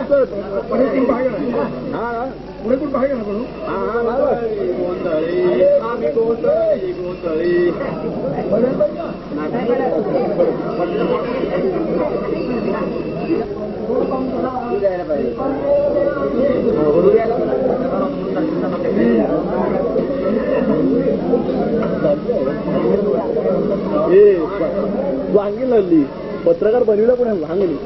पुढे कोण बाहेर हा पुढे कोण बाहेर ना म्हणून आम्ही गोंधळी जायला पाहिजे वांगी लागली पत्रकार बनविला कोणी वांगली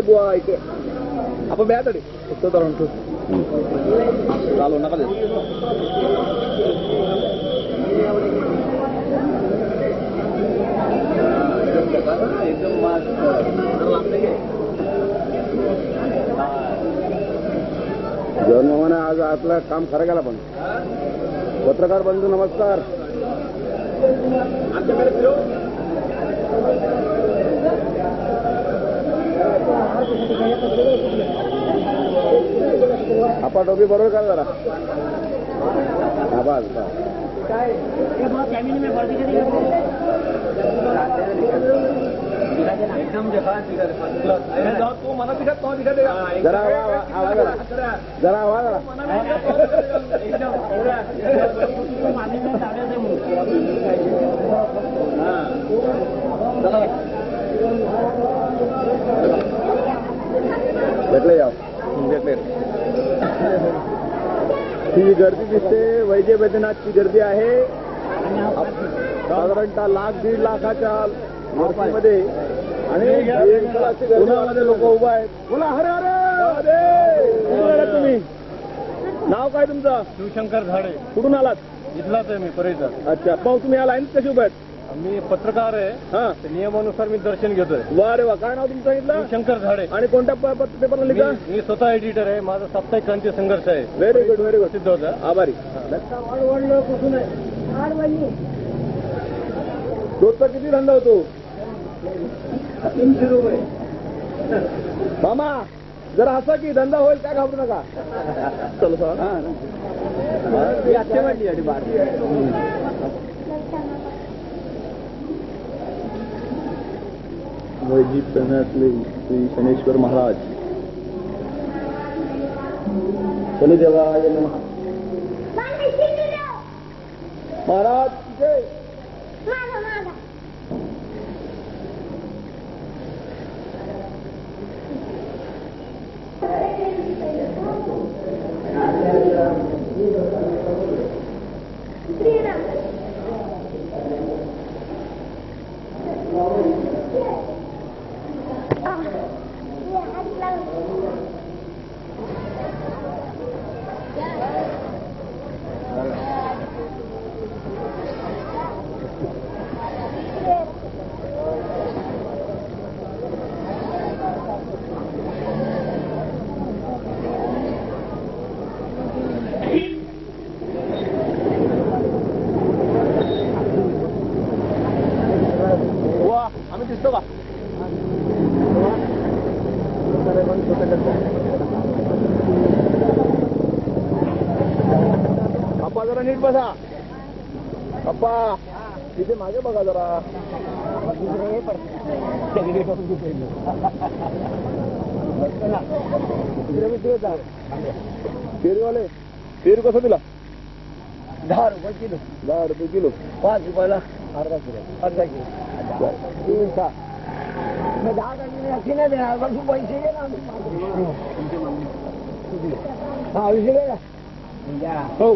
बुवा इथे आपण ब्या तरी उत्तर म्हणतो चालू नका दे एकदम जन्माने आज आपलं काम खरं केला पण पत्रकार बंधू नमस्कार आपा टोपी बरोबर का जरा आवाज एकदम तो मना दिखत तो दिखत जरा जरा आवाज भेटले जाओ भेटले ही गर्दी दिसते वैद्य वैद्यनाथची गर्दी आहे साधारणतः 1,00,000-1.5 लाखाच्या वरतीमध्ये आणि पुण्यामध्ये लोक उभा आहेत बोला हरे हरे तुम्ही नाव काय तुमचं शिवशंकर झाडे कुठून आलात इथलाच आहे मी परेचा अच्छा मग तुम्ही या लाईन कशी उभा आहेत मी पत्रकार आहे हा नियमानुसार मी दर्शन घेतोय वा रे वा काय नाव तुमचं सांगितलं शिवशंकर झाडे आणि कोणत्या पेपरला लिहिता मी स्वतः एडिटर आहे माझा साप्ताहिक क्रांती संघर्ष आहे व्हेरी गुड सिद्ध होता आभारी रोजचा किती धंदा होतो 300 रुपये मामा जरा असा की धंदा होईल काय घाबरू नका चलो आजच्या वाटली बार वैदिक प्रेरणातले श्री शनेश्वर महाराज शनिदेवाय नमः महाराज जय दिसतो का अप्पा जरा नीट बसा अप्पा तिथे मागे बघा जरा पेरूवाले पेरू कसं दिला 10 रुपये किलो 10 रुपये किलो 5 रुपयाला अर्धा किलो मैं 10 अशी नाही देणार पण तू पैसे घे ना हा विषय घे ना हो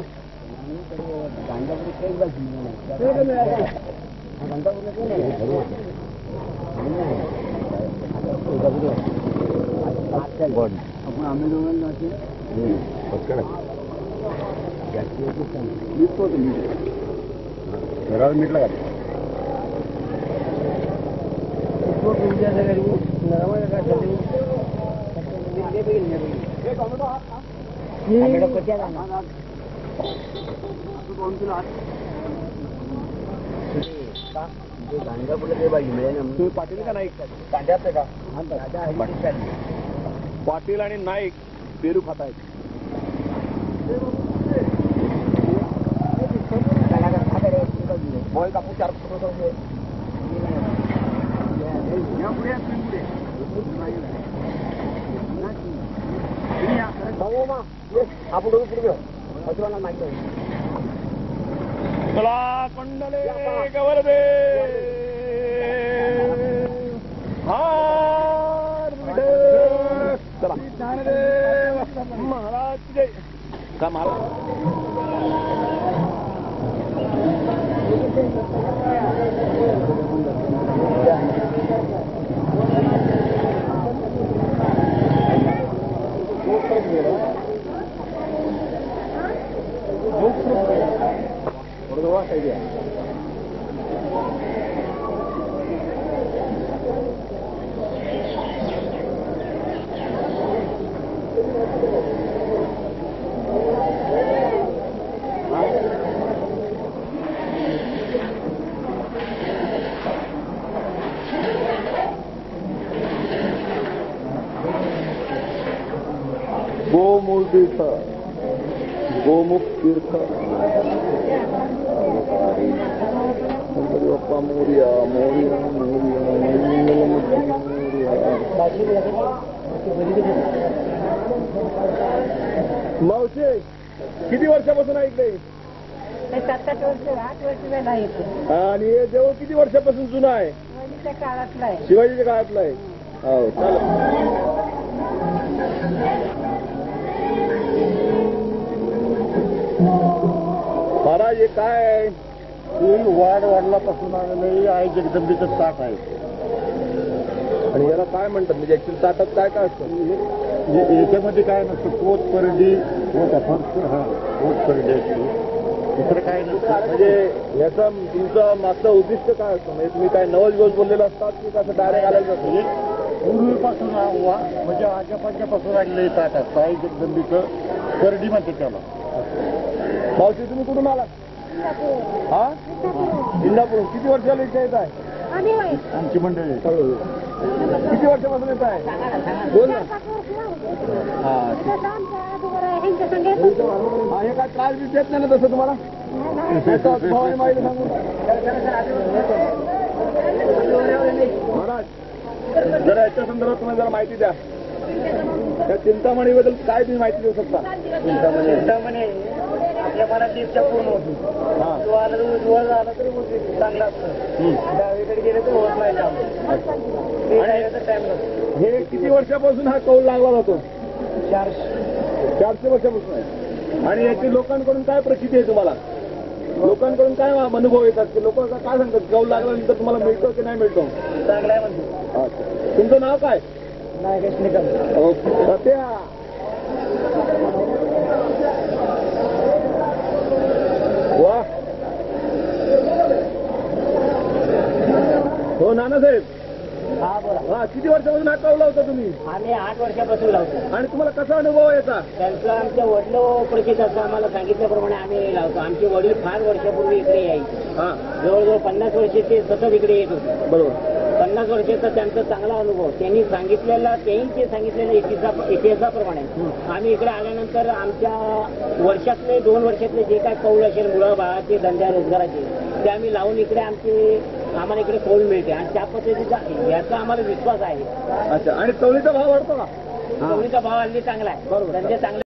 आपण आम्ही दोघांना मिटला का पाटील का नाईक कांद्याचं का पाटील आणि नाईक पेरू खात आहेत. बॉय कापू 4 फुट चला कंडले गवरदे चला महाराज जय का महाराज गोमुख तीर्थ गणपती बाप्पा मोरया मोरया मोरया मंगलमूर्ती मोरया. मावशी किती वर्षापासून ऐकले? 7-8 वर्ष 8 वर्ष झाला येतो. आणि हे देऊळ किती वर्षापासून जुनं आहे? शिवाजीच्या काळातला आहे. शिवाजीच्या काळातलं आहे. हो चालेल. महाराज हे काय आहे? वाढलापासून आलेलं आहे जगदंबीचं ताट आहे. आणि याला काय म्हणतात? म्हणजे ऍक्च्युअली ताटात काय काय असतं? याच्यामध्ये काय नसतं, पोत परडी पोत परडी असते, दुसरं काय नसतं. म्हणजे याचं तुमचं मागचं उद्दिष्ट काय असतं? म्हणजे तुम्ही काय नवस दिवस बोललेलं असतात की कसं डायरेक्ट आलेलं असतं? पूर्वीपासून म्हणजे आजोबांच्यापासून आलेलं ताट असतं आहे जगदंबीचं परडी म्हणते त्याला. मावशी तुम्ही कुठून आला? हा इंदापूर. किती वर्षाला इथे येत आहे? आमची मंडळी किती वर्षापासून येत आहे? बोल ना. हे काय त्रास बी देत नाही ना तसं तुम्हाला? माहिती सांगू महाराज जरा याच्या संदर्भात तुम्हाला जरा माहिती द्या. त्या चिंतामणीबद्दल काय तुम्ही माहिती देऊ शकता? चिंतामणी आपल्या मनात इच्छा पूर्ण होती. तो आला तर उजवळ झाला तरी चांगला असतं, डावीकडे गेले तर होत नाही काम. टाइम नसतो. हे किती वर्षापासून हा कौल लागला जातो? 400 वर्षापासून आहे. आणि याची लोकांकडून काय प्रचिती आहे तुम्हाला? लोकांकडून काय अनुभव येतात की लोक काय सांगतात? कौल लागल्यानंतर तुम्हाला मिळतो की नाही मिळतो? चांगला आहे म्हणतो. अच्छा, तुमचं नाव काय? नागेश निकम. सत्या. वा हो नानासाहेब. हा बोला. हा किती वर्षापासून हा कौल लावता तुम्ही? आम्ही 8 वर्षापासून लावतो. आणि तुम्हाला कसा अनुभव याचा? त्यांचं आमच्या वडील परिचित असं आम्हाला सांगितल्याप्रमाणे आम्ही लावतो. आमचे वडील फार वर्षापूर्वी इकडे यायचे. हा जवळजवळ 50 वर्ष ते सतत इकडे येत होते. बरोबर. 50 वर्षाचा त्यांचा चांगला अनुभव. त्यांनी सांगितलेला इतिहासाप्रमाणे आम्ही इकडे आल्यानंतर आमच्या वर्षातले 2 वर्षातले जे काय कौल असेल मुलं बाळाचे धंद्या रोजगाराचे ते आम्ही लावून इकडे आम्हाला इकडे कौल मिळते. आणि त्या पद्धतीचा याचा आम्हाला विश्वास आहे. अच्छा. आणि कौलीचा भाव वाढतो का? कौलीचा भाव हल्ली चांगला आहे. बरोबर. धंदे चांगले